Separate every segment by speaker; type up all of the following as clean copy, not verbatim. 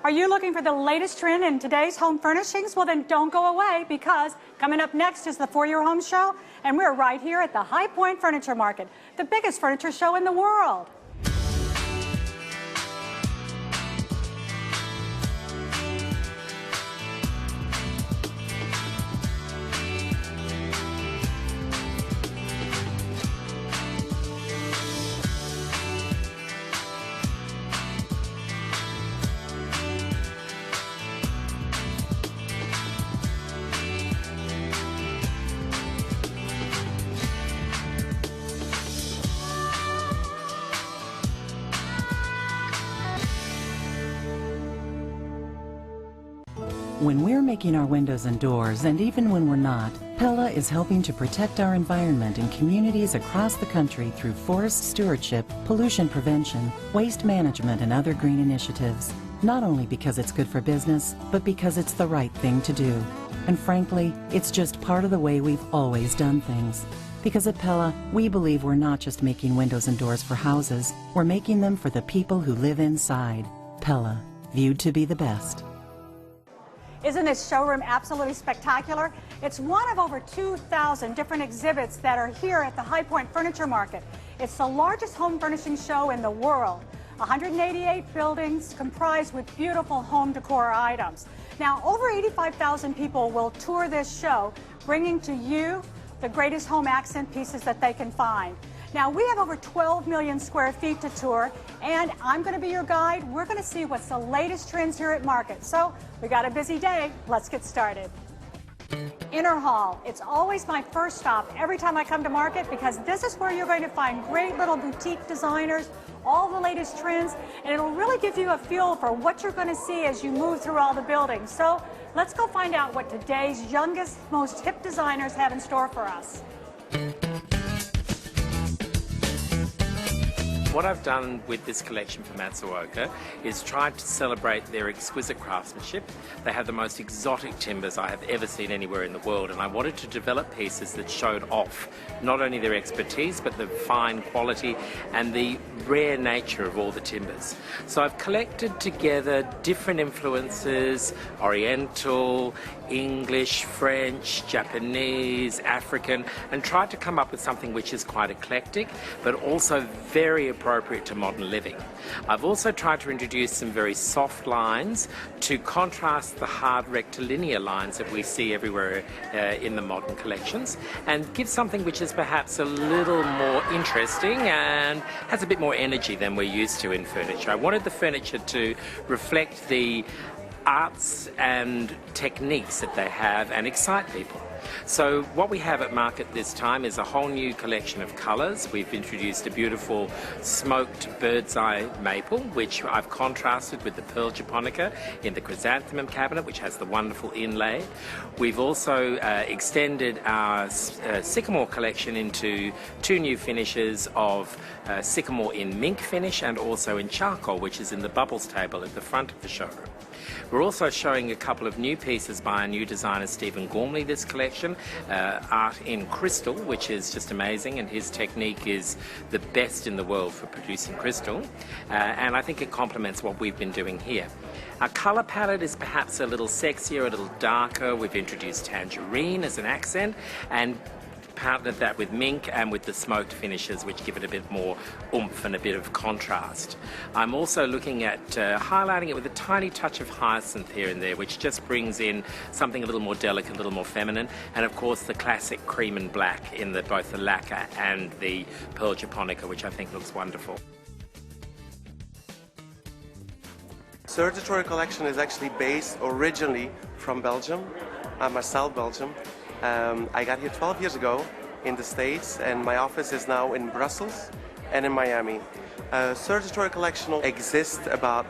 Speaker 1: Are you looking for the latest trend in today's home furnishings? Well, then don't go away, because coming up next is the For Your Home Show, and we're right here at the High Point Furniture Market, the biggest furniture show in the world.
Speaker 2: When we're making our windows and doors, and even when we're not, Pella is helping to protect our environment in communities across the country through forest stewardship, pollution prevention, waste management, and other green initiatives. Not only because it's good for business, but because it's the right thing to do. And frankly, it's just part of the way we've always done things. Because at Pella, we believe we're not just making windows and doors for houses, we're making them for the people who live inside. Pella, viewed to be the best.
Speaker 1: Isn't this showroom absolutely spectacular? It's one of over 2,000 different exhibits that are here at the High Point Furniture Market. It's the largest home furnishing show in the world. 188 buildings comprised with beautiful home decor items. Now, over 85,000 people will tour this show, bringing to you the greatest home accent pieces that they can find. Now, we have over 12 million square feet to tour, and I'm going to be your guide. We're going to see what's the latest trends here at Market. So, we got a busy day. Let's get started. Inner Hall. It's always my first stop every time I come to Market, because this is where you're going to find great little boutique designers, all the latest trends, and it'll really give you a feel for what you're going to see as you move through all the buildings. So, let's go find out what today's youngest, most hip designers have in store for us.
Speaker 3: What I've done with this collection for Matsuoka is tried to celebrate their exquisite craftsmanship. They have the most exotic timbers I have ever seen anywhere in the world, and I wanted to develop pieces that showed off not only their expertise but the fine quality and the rare nature of all the timbers. So I've collected together different influences: Oriental, English, French, Japanese, African, and tried to come up with something which is quite eclectic but also very appropriate to modern living. I've also tried to introduce some very soft lines to contrast the hard rectilinear lines that we see everywhere in the modern collections, and give something which is perhaps a little more interesting and has a bit more energy than we're used to in furniture. I wanted the furniture to reflect the arts and techniques that they have and excite people. So what we have at Market this time is a whole new collection of colours. We've introduced a beautiful smoked bird's eye maple, which I've contrasted with the pearl japonica in the chrysanthemum cabinet, which has the wonderful inlay. We've also extended our sycamore collection into two new finishes of sycamore in mink finish and also in charcoal, which is in the bubbles table at the front of the showroom. We're also showing a couple of new pieces by a new designer, Stephen Gormley, this collection. Art in crystal, which is just amazing, and his technique is the best in the world for producing crystal. And I think it complements what we've been doing here. Our colour palette is perhaps a little sexier, a little darker. We've introduced tangerine as an accent, and partnered that with mink and with the smoked finishes, which give it a bit more oomph and a bit of contrast. I'm also looking at highlighting it with a tiny touch of hyacinth here and there, which just brings in something a little more delicate, a little more feminine, and of course the classic cream and black in both the lacquer and the pearl japonica, which I think looks wonderful.
Speaker 4: Surgitory collection is actually based originally from Belgium, Marseille, Belgium. I got here 12 years ago in the States, and my office is now in Brussels and in Miami. Surgitory collection exists about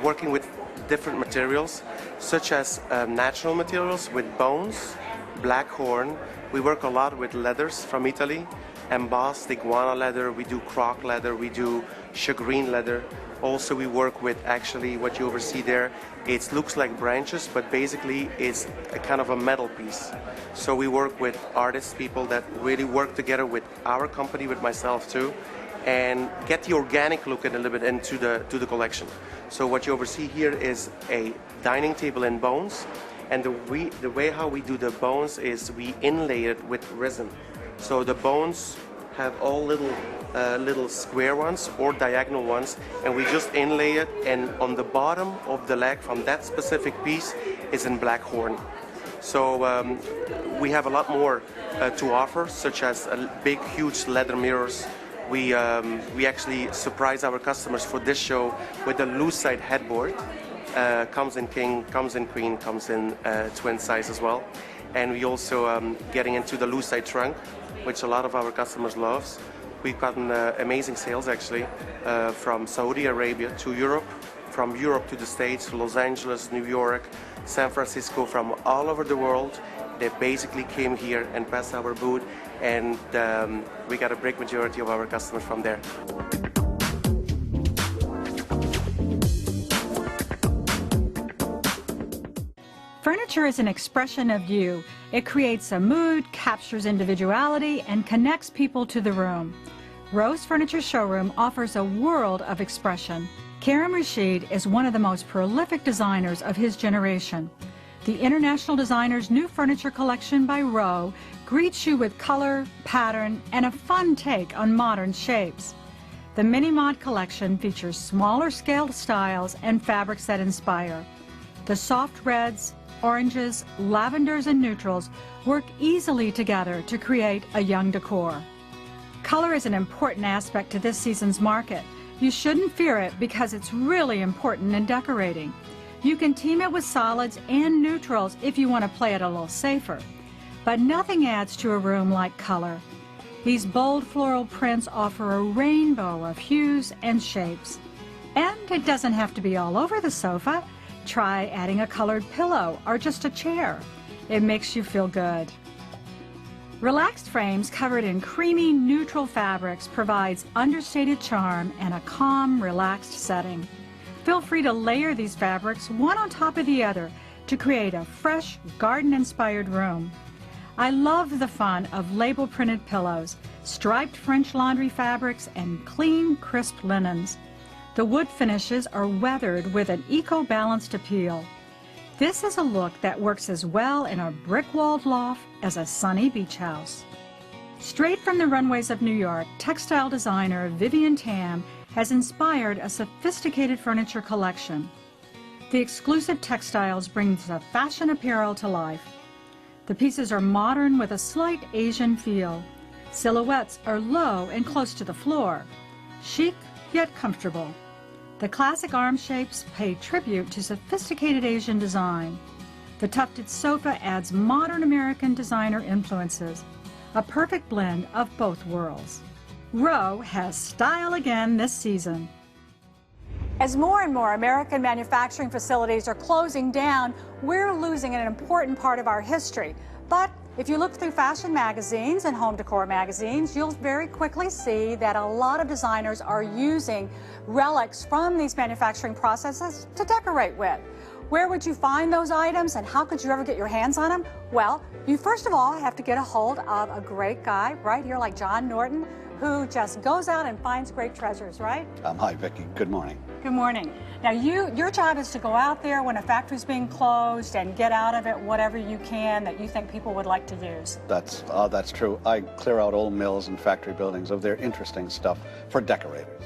Speaker 4: working with different materials, such as natural materials with bones, black horn. We work a lot with leathers from Italy, embossed iguana leather, we do croc leather, we do shagreen leather. Also, we work with actually what you oversee there. It looks like branches, but basically it's a kind of a metal piece. So we work with artists, people that really work together with our company, with myself too, and get the organic look a little bit into the collection. So what you oversee here is a dining table in bones, and the way how we do the bones is we inlay it with resin. So the bones have all little square ones or diagonal ones, and we just inlay it, and on the bottom of the leg from that specific piece is in black horn. So we have a lot more to offer, such as big, huge leather mirrors. We actually surprise our customers for this show with a lucite headboard. Comes in king, comes in queen, comes in twin size as well. And we also getting into the lucite trunk, which a lot of our customers loves. We've gotten amazing sales actually from Saudi Arabia to Europe, from Europe to the States, Los Angeles, New York, San Francisco, from all over the world. They basically came here and passed our booth, and we got a big majority of our customers from there.
Speaker 1: Furniture is an expression of you. It creates a mood, captures individuality, and connects people to the room. Rose Furniture Showroom offers a world of expression. Karim Rashid is one of the most prolific designers of his generation. The International Designer's new furniture collection by Rowe greets you with color, pattern, and a fun take on modern shapes. The Mini Mod collection features smaller scaled styles and fabrics that inspire. The soft reds, oranges, lavenders, and neutrals work easily together to create a young decor. Color is an important aspect to this season's market. You shouldn't fear it because it's really important in decorating. You can team it with solids and neutrals if you want to play it a little safer. But nothing adds to a room like color. These bold floral prints offer a rainbow of hues and shapes. And it doesn't have to be all over the sofa. Try adding a colored pillow or just a chair. It makes you feel good. Relaxed frames covered in creamy neutral fabrics provides understated charm and a calm, relaxed setting. Feel free to layer these fabrics one on top of the other to create a fresh, garden-inspired room. I love the fun of label-printed pillows, striped French laundry fabrics, and clean, crisp linens. The wood finishes are weathered with an eco-balanced appeal. This is a look that works as well in a brick-walled loft as a sunny beach house. Straight from the runways of New York, textile designer Vivian Tam has inspired a sophisticated furniture collection. The exclusive textiles bring the fashion apparel to life. The pieces are modern with a slight Asian feel. Silhouettes are low and close to the floor, chic yet comfortable. The classic arm shapes pay tribute to sophisticated Asian design. The tufted sofa adds modern American designer influences, a perfect blend of both worlds. Rowe has style again this season. As more and more American manufacturing facilities are closing down, we're losing an important part of our history. But if you look through fashion magazines and home decor magazines, you'll very quickly see that a lot of designers are using relics from these manufacturing processes to decorate with. Where would you find those items, and how could you ever get your hands on them? Well, you first of all have to get a hold of a great guy right here like John Norton, who just goes out and finds great treasures, right?
Speaker 5: Hi, Vicki. Good morning.
Speaker 1: Good morning. Now, your job is to go out there when a factory's being closed and get out of it whatever you can that you think people would like to use.
Speaker 5: That's true. I clear out old mills and factory buildings of their interesting stuff for decorators.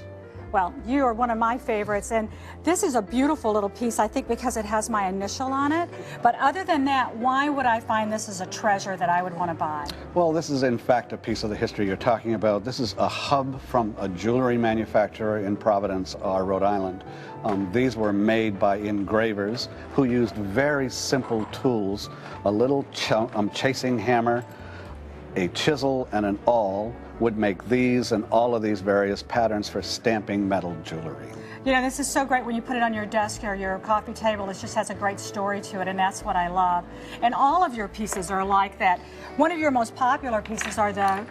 Speaker 1: Well, you are one of my favorites, and this is a beautiful little piece, I think, because it has my initial on it. But other than that, why would I find this as a treasure that I would want to buy?
Speaker 5: Well, this is in fact a piece of the history you're talking about. This is a hub from a jewelry manufacturer in Providence, Rhode Island. These were made by engravers who used very simple tools, a little chasing hammer, a chisel, and an awl would make these and all of these various patterns for stamping metal jewelry.
Speaker 1: You know, this is so great when you put it on your desk or your coffee table. It just has a great story to it, and that's what I love. And all of your pieces are like that. One of your most popular pieces are the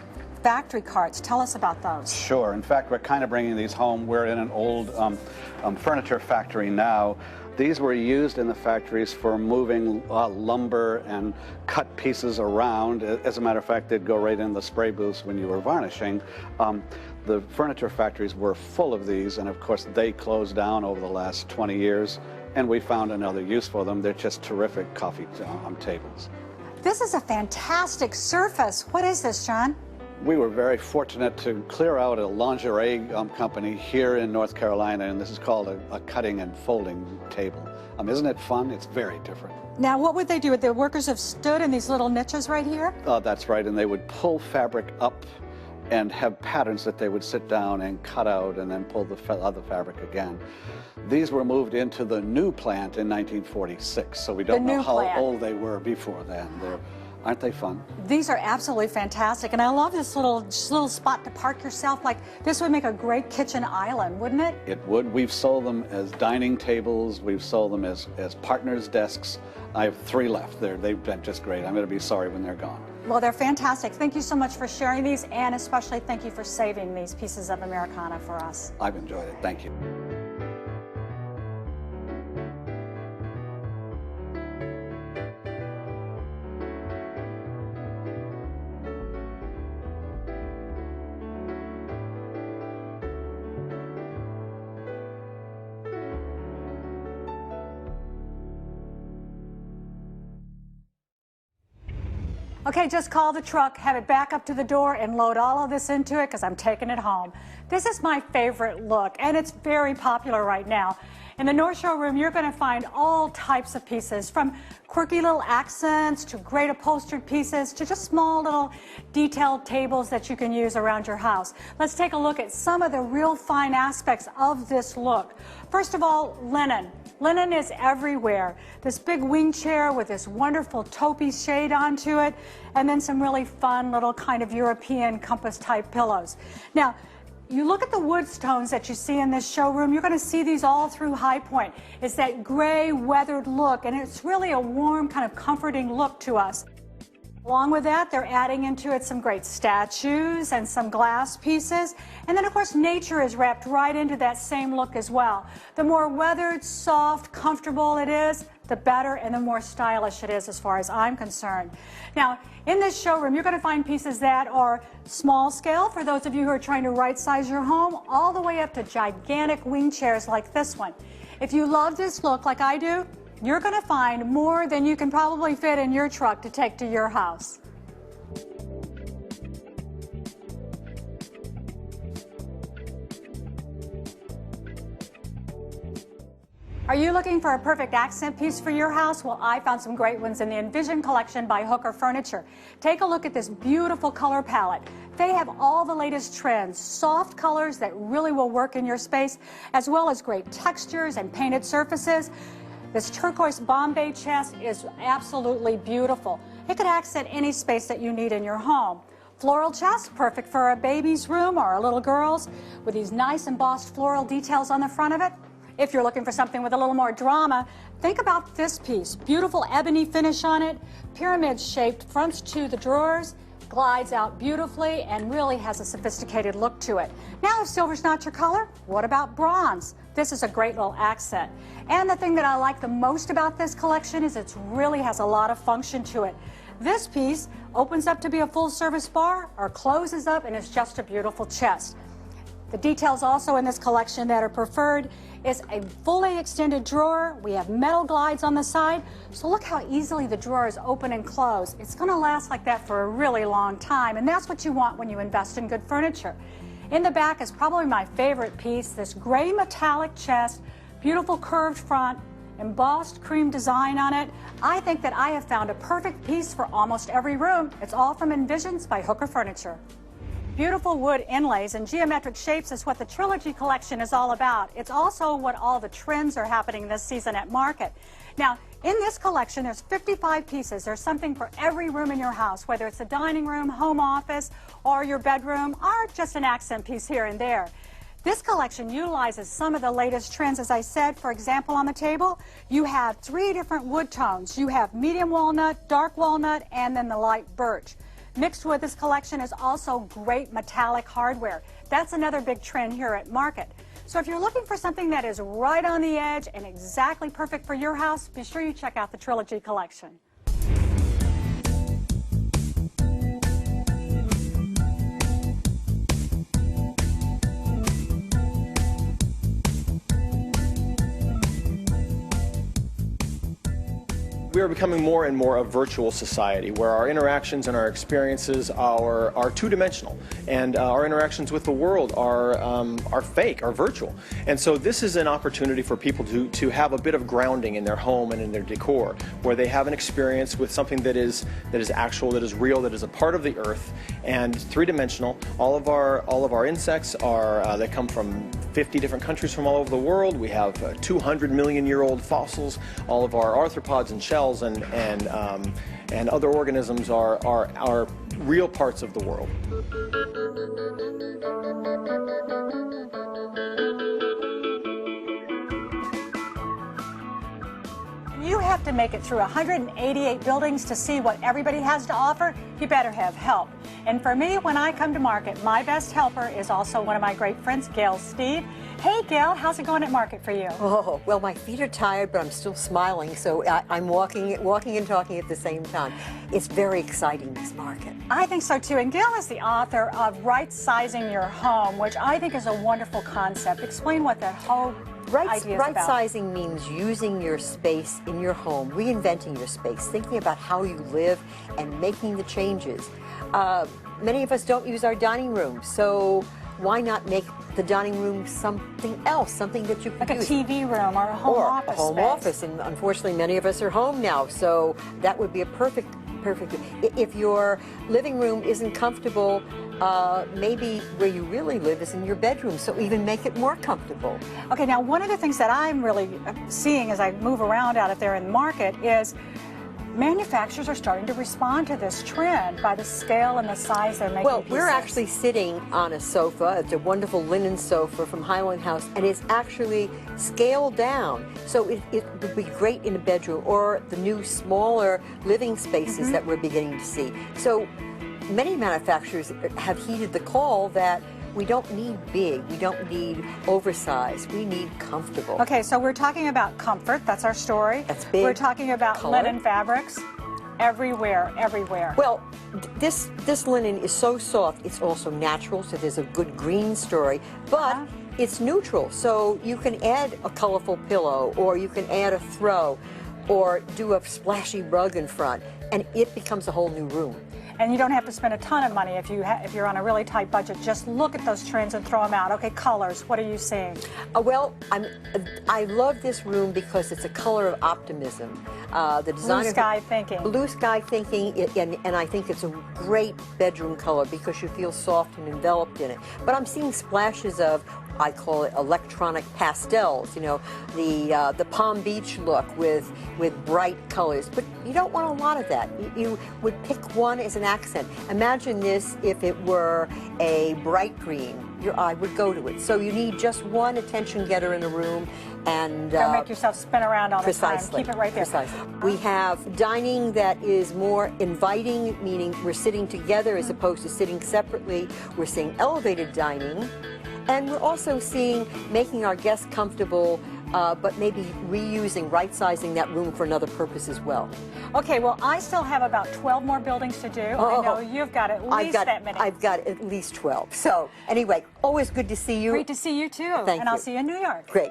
Speaker 1: factory carts. Tell us about those.
Speaker 5: Sure. In fact, we're kind of bringing these home. We're in an old furniture factory now. These were used in the factories for moving lumber and cut pieces around. As a matter of fact, they'd go right in the spray booths when you were varnishing. The furniture factories were full of these, and of course they closed down over the last 20 years, and we found another use for them. They're just terrific coffee tables.
Speaker 1: This is a fantastic surface. What is this, John?
Speaker 5: We were very fortunate to clear out a lingerie company here in North Carolina, and this is called a cutting and folding table. Isn't it fun? It's very different.
Speaker 1: Now, what would they do? The workers have stood in these little niches right here?
Speaker 5: That's right, and they would pull fabric up and have patterns that they would sit down and cut out and then pull the other fabric again. These were moved into the new plant in 1946, so we don't know how old they were before then. Aren't they fun? These
Speaker 1: are absolutely fantastic, and I love this little spot to park yourself. Like, this would make a great kitchen island, wouldn't it?
Speaker 5: It would. We've sold them as dining tables. We've sold them as partners' desks. I have 3 left. They've been just great. I'm going to be sorry when they're gone.
Speaker 1: Well, they're fantastic. Thank you so much for sharing these, and especially thank you for saving these pieces of Americana for us.
Speaker 5: I've enjoyed it. Thank you.
Speaker 1: Okay, just call the truck, have it back up to the door, and load all of this into it because I'm taking it home. This is my favorite look, and it's very popular right now. In the North Showroom, you're going to find all types of pieces, from quirky little accents to great upholstered pieces to just small little detailed tables that you can use around your house. Let's take a look at some of the real fine aspects of this look. First of all, linen. Linen is everywhere. This big wing chair with this wonderful taupey shade onto it, and then some really fun little kind of European compass type pillows. Now, you look at the wood tones that you see in this showroom, you're going to see these all through High Point. It's that gray, weathered look, and it's really a warm, kind of comforting look to us. Along with that, they're adding into it some great statues and some glass pieces. And then, of course, nature is wrapped right into that same look as well. The more weathered, soft, comfortable it is, the better and the more stylish it is as far as I'm concerned. Now, in this showroom, you're going to find pieces that are small scale for those of you who are trying to right-size your home, all the way up to gigantic wing chairs like this one. If you love this look like I do, you're going to find more than you can probably fit in your truck to take to your house. Are you looking for a perfect accent piece for your house? Well, I found some great ones in the Envision collection by Hooker Furniture. Take a look at this beautiful color palette. They have all the latest trends, soft colors that really will work in your space, as well as great textures and painted surfaces. This turquoise Bombay chest is absolutely beautiful. It could accent any space that you need in your home. Floral chest, perfect for a baby's room or a little girl's, with these nice embossed floral details on the front of it. If you're looking for something with a little more drama, think about this piece. Beautiful ebony finish on it, pyramid-shaped fronts to the drawers, glides out beautifully, and really has a sophisticated look to it. Now, if silver's not your color, what about bronze? This is a great little accent. And the thing that I like the most about this collection is it really has a lot of function to it. This piece opens up to be a full-service bar or closes up and is just a beautiful chest. The details also in this collection that are preferred is a fully extended drawer. We have metal glides on the side, so look how easily the drawers open and close. It's going to last like that for a really long time, and that's what you want when you invest in good furniture. In the back is probably my favorite piece, this gray metallic chest, beautiful curved front, embossed cream design on it. I think that I have found a perfect piece for almost every room. It's all from Envisions by Hooker Furniture. Beautiful wood inlays and geometric shapes is what the Trilogy collection is all about. It's also what all the trends are happening this season at market. Now, in this collection, there's 55 pieces. There's something for every room in your house, whether it's a dining room, home office, or your bedroom, or just an accent piece here and there. This collection utilizes some of the latest trends. As I said, for example, on the table, you have 3 different wood tones. You have medium walnut, dark walnut, and then the light birch. Mixed with this collection is also great metallic hardware. That's another big trend here at market. So if you're looking for something that is right on the edge and exactly perfect for your house, be sure you check out the Trilogy collection.
Speaker 6: we are becoming more and more a virtual society where our interactions and our experiences are two-dimensional, and our interactions with the world are fake, are virtual. And so this is an opportunity for people to have a bit of grounding in their home and in their decor, where they have an experience with something that is actual, that is real, that is a part of the earth, and three-dimensional. All of our insects are that come from 50 different countries from all over the world. We have 200-million-year-old fossils. All of our arthropods and shells and other organisms are real parts of the world.
Speaker 1: You have to make it through 188 buildings to see what everybody has to offer. You better have help. And for me, when I come to market, my best helper is also one of my great friends, Gail Steve. Hey, Gail, how's it going at market for you?
Speaker 7: Oh, well, my feet are tired, but I'm still smiling, so I'm walking and talking at the same time. It's very exciting, this market.
Speaker 1: I think so, too. And Gail is the author of Right-Sizing Your Home, which I think is a wonderful concept. Explain what that whole idea is about.
Speaker 7: Right-sizing means using your space in your home, reinventing your space, thinking about how you live and making the changes. Many of us don't use our dining room, so why not make the dining room something else, something that you can
Speaker 1: like
Speaker 7: use?
Speaker 1: A TV room or a home office
Speaker 7: a home
Speaker 1: space.
Speaker 7: office, and unfortunately many of us are home now, so that would be a perfect. If your living room isn't comfortable, maybe where you really live is in your bedroom, so even make it more comfortable.
Speaker 1: Okay, now one of the things that I'm really seeing as I move around out there in the market is manufacturers are starting to respond to this trend by the scale and the size they're making.
Speaker 7: Well,
Speaker 1: pieces.
Speaker 7: we're actually sitting on a sofa. It's a wonderful linen sofa from Highland House, and it's actually scaled down. So it would be great in a bedroom or the new smaller living spaces that we're beginning to see. So many manufacturers have heeded the call that we don't need big, we don't need oversized, we need comfortable.
Speaker 1: Okay, so we're talking about comfort, that's our story.
Speaker 7: That's big.
Speaker 1: We're talking about
Speaker 7: Color.
Speaker 1: linen fabrics, everywhere, everywhere.
Speaker 7: Well, this linen is so soft, it's also natural, so there's a good green story, but it's neutral, so you can add a colorful pillow, or you can add a throw, or do a splashy rug in front, and it becomes a whole new room.
Speaker 1: And you don't have to spend a ton of money if you're on a really tight budget. Just look at those trends and throw them out. Okay, colors, what are you seeing?
Speaker 7: Well, I love this room because it's a color of optimism. The designer,
Speaker 1: Blue sky thinking.
Speaker 7: Blue sky thinking, and I think it's a great bedroom color because you feel soft and enveloped in it. But I'm seeing splashes of, I call it electronic pastels, you know, the Palm Beach look with bright colors. But you don't want a lot of that. You would pick one as an accent. Imagine this if it were a bright green. Your eye would go to it. So you need just one attention getter in a room, and
Speaker 1: Don't make yourself spin around all the time.
Speaker 7: precisely.
Speaker 1: Keep it right there.
Speaker 7: Precisely. We have dining that is more inviting, meaning we're sitting together as opposed to sitting separately. We're seeing elevated dining. And we're also seeing making our guests comfortable, but maybe reusing, right-sizing that room for another purpose as well.
Speaker 1: Okay, well, I still have about 12 more buildings to do. I know you've got at least that many.
Speaker 7: I've got at least 12. So anyway, always good to see you.
Speaker 1: Great to see you, too.
Speaker 7: Thank
Speaker 1: and
Speaker 7: you.
Speaker 1: I'll see you in New York.
Speaker 7: Great.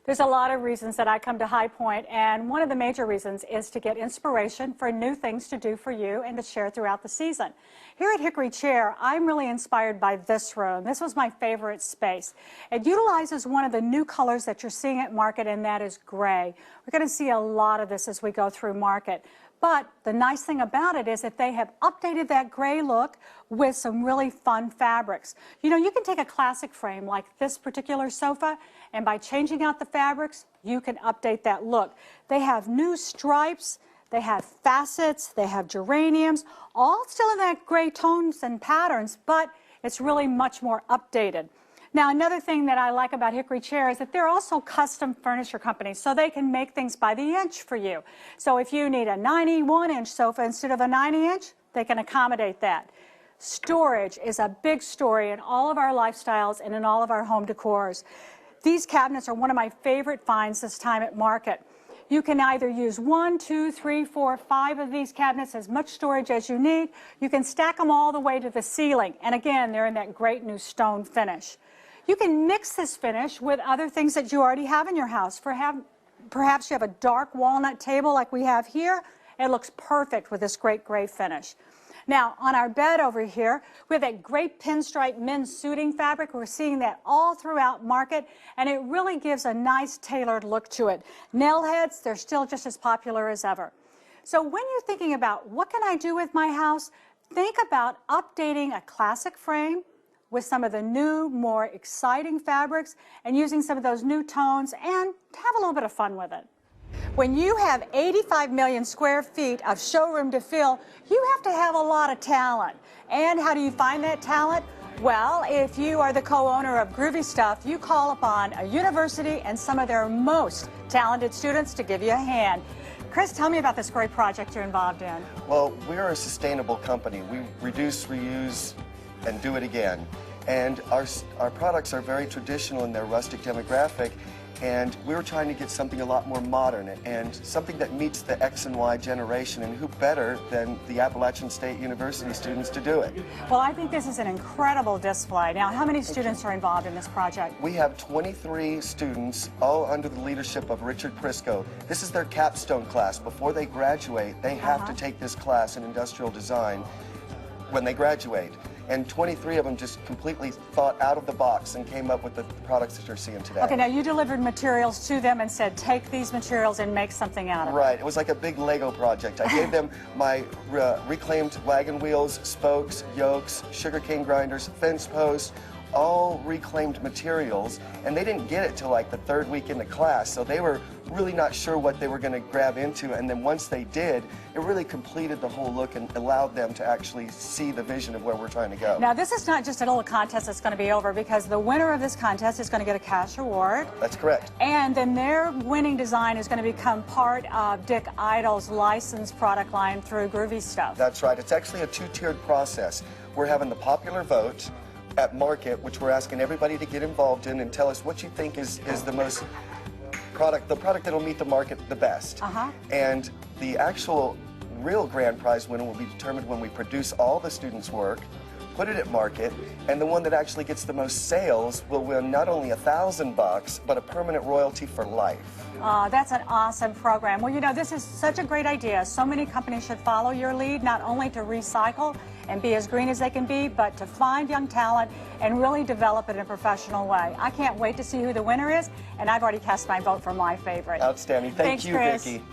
Speaker 1: There's a lot of reasons that I come to High Point, and one of the major reasons is to get inspiration for new things to do for you and to share throughout the season. Here at Hickory Chair, I'm really inspired by this room. This was my favorite space. It utilizes one of the new colors that you're seeing at market, and that is gray. We're going to see a lot of this as we go through market. But the nice thing about it is that they have updated that gray look with some really fun fabrics. You know, you can take a classic frame like this particular sofa, and by changing out the fabrics, you can update that look. They have new stripes, they have facets, they have geraniums, all still in that gray tones and patterns, but it's really much more updated. Now, another thing that I like about Hickory Chair is that they're also custom furniture companies, so they can make things by the inch for you. So if you need a 91-inch sofa instead of a 90-inch, they can accommodate that. Storage is a big story in all of our lifestyles and in all of our home decors. These cabinets are one of my favorite finds this time at market. You can either use 1, 2, 3, 4, 5 of these cabinets, as much storage as you need. You can stack them all the way to the ceiling. And again, they're in that great new stone finish. You can mix this finish with other things that you already have in your house. Perhaps you have a dark walnut table like we have here. It looks perfect with this great gray finish. Now, on our bed over here, we have that great pinstripe men's suiting fabric. We're seeing that all throughout market, and it really gives a nice tailored look to it. Nail heads, they're still just as popular as ever. So when you're thinking about what can I do with my house, think about updating a classic frame with some of the new, more exciting fabrics and using some of those new tones and have a little bit of fun with it. When you have 85 million square feet of showroom to fill, you have to have a lot of talent. And how do you find that talent? Well, if you are the co-owner of Groovy Stuff, you call upon a university and some of their most talented students to give you a hand. Chris, tell me about this great project you're involved in.
Speaker 8: Well, we're a sustainable company. We reduce, reuse, and do it again. And our products are very traditional in their rustic demographic, and we were trying to get something a lot more modern and something that meets the X and Y generation, and who better than the Appalachian State University students to do it?
Speaker 1: Well, I think this is an incredible display. Now, how many students are involved in this project?
Speaker 8: We have 23 students, all under the leadership of Richard Prisco. This is their capstone class. Before they graduate, they have to take this class in industrial design when they graduate. And 23 of them just completely thought out of the box and came up with the products that you're seeing today.
Speaker 1: Okay, now you delivered materials to them and said, take these materials and make something out of it.
Speaker 8: Right, it was like a big Lego project. I gave them my reclaimed wagon wheels, spokes, yokes, sugarcane grinders, fence posts, all reclaimed materials, and they didn't get it till like the third week into class, so they were really not sure what they were going to grab into, and then once they did, it really completed the whole look and allowed them to actually see the vision of where we're trying to go.
Speaker 1: Now, this is not just a little contest that's going to be over, because the winner of this contest is going to get a cash award.
Speaker 8: That's correct.
Speaker 1: And then their winning design is going to become part of Dick Idle's licensed product line through Groovy Stuff.
Speaker 8: That's right. It's actually a two-tiered process. We're having the popular vote at market, which we're asking everybody to get involved in and tell us what you think is the most the product that'll meet the market the best. And the actual real grand prize winner will be determined when we produce all the students' work, put it at market, and the one that actually gets the most sales will win not only $1,000, but a permanent royalty for life.
Speaker 1: That's an awesome program. Well, you know, this is such a great idea. So many companies should follow your lead, not only to recycle and be as green as they can be, but to find young talent and really develop it in a professional way. I can't wait to see who the winner is, and I've already cast my vote for my favorite.
Speaker 8: Outstanding. Thank you,
Speaker 1: Chris.
Speaker 8: Vicki.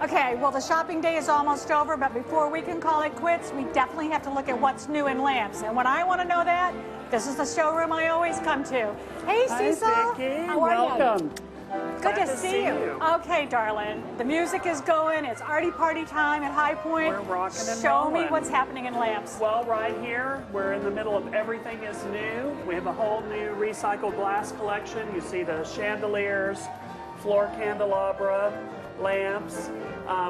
Speaker 1: Okay, well, the shopping day is almost over, but before we can call it quits, we definitely have to look at what's new in lamps. And when I want to know that, this is the showroom I always come to. Hey, Cecil.
Speaker 9: Hi, Vicki.
Speaker 1: How are
Speaker 9: Welcome.
Speaker 1: you? Good to see you. Okay, darling. The music is going. It's already party time at High Point.
Speaker 9: We're rocking and
Speaker 1: Show
Speaker 9: rolling.
Speaker 1: me what's happening in lamps.
Speaker 9: Well, right here, we're in the middle of Everything is New. We have a whole new recycled glass collection. You see the chandeliers, floor candelabra, lamps.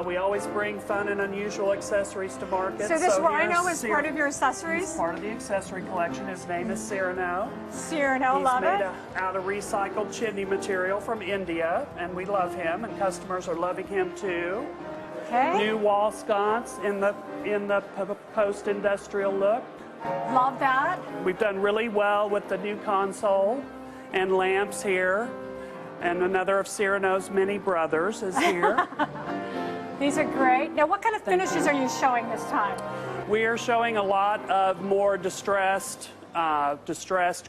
Speaker 9: We always bring fun and unusual accessories to market.
Speaker 1: So this rhino
Speaker 9: here's
Speaker 1: is part of your accessories?
Speaker 9: He's part of the accessory collection. His name is Cyrano.
Speaker 1: Cyrano, love
Speaker 9: He's
Speaker 1: it.
Speaker 9: made out of recycled chimney material from India, and we love him, and customers are loving him too.
Speaker 1: Okay.
Speaker 9: New wall sconce in the post-industrial look.
Speaker 1: Love that.
Speaker 9: We've done really well with the new console and lamps here. And another of Cyrano's many brothers is here.
Speaker 1: These are great. Now, what kind of finishes are you showing this time?
Speaker 9: We are showing a lot of more distressed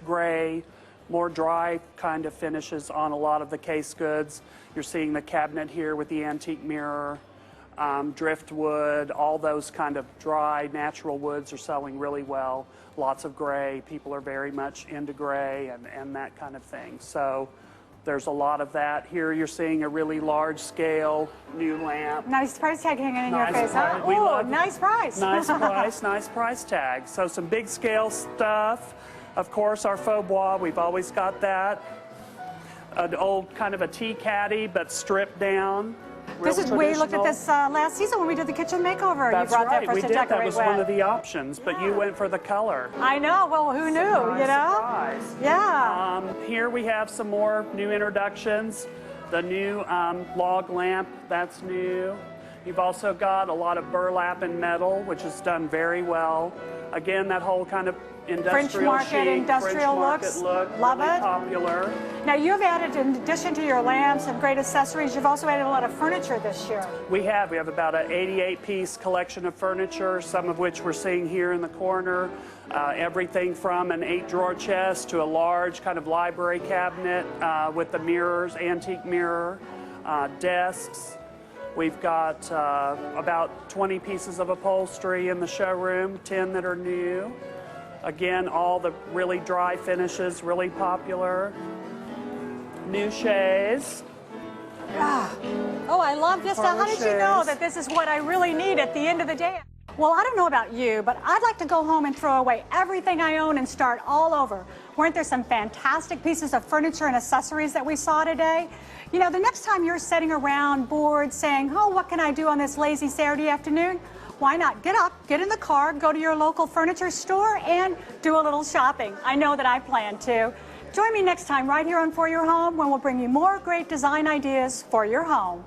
Speaker 9: gray, more dry kind of finishes on a lot of the case goods. You're seeing the cabinet here with the antique mirror. driftwood, all those kind of dry natural woods are selling really well. Lots of gray. People are very much into gray and that kind of thing. So there's a lot of that. Here you're seeing a really large scale new lamp.
Speaker 1: Nice price tag hanging in
Speaker 9: Nice
Speaker 1: your face, huh?
Speaker 9: price. We
Speaker 1: Oh,
Speaker 9: love-
Speaker 1: nice price.
Speaker 9: Nice price, nice price tag. So some big scale stuff. Of course, our faux bois, we've always got that. An old kind of a tea caddy, but stripped down. Real
Speaker 1: We looked at
Speaker 9: traditional.
Speaker 1: this last season when we did the kitchen makeover.
Speaker 9: That's
Speaker 1: you brought
Speaker 9: right,
Speaker 1: that for us
Speaker 9: we
Speaker 1: to
Speaker 9: did.
Speaker 1: decorate
Speaker 9: That was
Speaker 1: with.
Speaker 9: one of the options, but you went for the color.
Speaker 1: I know. Well, who knew?
Speaker 9: Surprise,
Speaker 1: You know?
Speaker 9: surprise.
Speaker 1: Yeah.
Speaker 9: Here we have some more new introductions. The new log lamp, that's new. You've also got a lot of burlap and metal, which is done very well. Again, that whole kind of industrial
Speaker 1: French market,
Speaker 9: chic,
Speaker 1: industrial
Speaker 9: French market
Speaker 1: looks.
Speaker 9: look,
Speaker 1: Love
Speaker 9: really
Speaker 1: it.
Speaker 9: popular.
Speaker 1: Now you've added, in addition to your lamps and great accessories, you've also added a lot of furniture this year.
Speaker 9: We have about an 88-piece collection of furniture, some of which we're seeing here in the corner. Everything from an 8-drawer chest to a large kind of library cabinet with the mirrors, antique mirror, desks. We've got about 20 pieces of upholstery in the showroom, 10 that are new. Again, all the really dry finishes, really popular. New chaise.
Speaker 1: Oh, I love this. How did you know
Speaker 9: Furnishings.
Speaker 1: that this is what I really need at the end of the day? Well, I don't know about you, but I'd like to go home and throw away everything I own and start all over. Weren't there some fantastic pieces of furniture and accessories that we saw today? You know, the next time you're sitting around bored saying, oh, what can I do on this lazy Saturday afternoon? Why not get up, get in the car, go to your local furniture store, and do a little shopping? I know that I plan to. Join me next time right here on For Your Home when we'll bring you more great design ideas for your home.